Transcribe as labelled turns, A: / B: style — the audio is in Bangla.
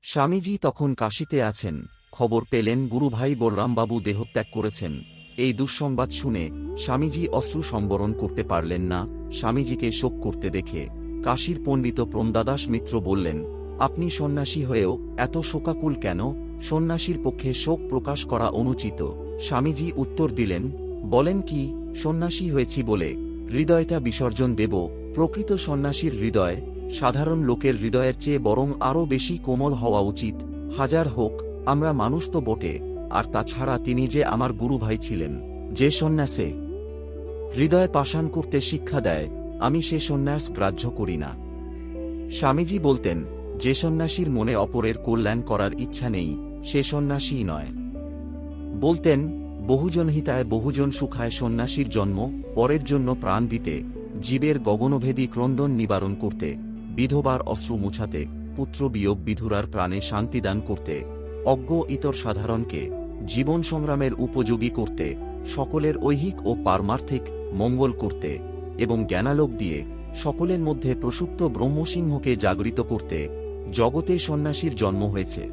A: স্বামীজি তখন কাশীতে আছেন। খবর পেলেন গুরুভাই বলরামবাবু দেহত্যাগ করেছেন। এই দুঃসংবাদ শুনে স্বামীজি অশ্রু সম্বরণ করতে পারলেন না। স্বামীজিকে শোক করতে দেখে কাশীর পণ্ডিত প্রমদাদাস মিত্র বললেন, আপনি সন্ন্যাসী হয়েও এত শোকাকুল কেন? সন্ন্যাসীর পক্ষে শোক প্রকাশ করা অনুচিত। স্বামীজি উত্তর দিলেন, বলেন কি, সন্ন্যাসী হয়েছি বলে হৃদয়টা বিসর্জন দেব? প্রকৃত সন্ন্যাসীর হৃদয় সাধারণ লোকের হৃদয়ের চেয়ে বরং আরও বেশি কোমল হওয়া উচিত। হাজার হোক, আমরা মানুষ তো বটে। আর তাছাড়া তিনি যে আমার গুরুভাই ছিলেন। যে সন্ন্যাসে হৃদয় পাষাণ করতে শিক্ষা দেয়, আমি সে সন্ন্যাস গ্রাহ্য করি না। স্বামীজি বলতেন, যে সন্ন্যাসীর মনে অপরের কল্যাণ করার ইচ্ছা নেই, সে সন্ন্যাসীই নয়। বলতেন, বহুজন হিতায় বহুজন সুখায় সন্ন্যাসীর জন্ম, পরের জন্য প্রাণ দিতে, জীবের গগনভেদী ক্রন্দন নিবারণ করতে, বিধবার অশ্রু মুছাতে, পুত্র বিয়োগ বিধুরার প্রাণে শান্তিদান করতে, অজ্ঞ ইতর সাধারণকে জীবন সংগ্রামের উপযোগী করতে, সকলের ঐহিক ও পারমার্থিক মঙ্গল করতে এবং জ্ঞানালোক দিয়ে সকলের মধ্যে প্রসুপ্ত ব্রহ্মসিংহকে জাগরিত করতে জগতে সন্ন্যাসীর জন্ম হয়েছে।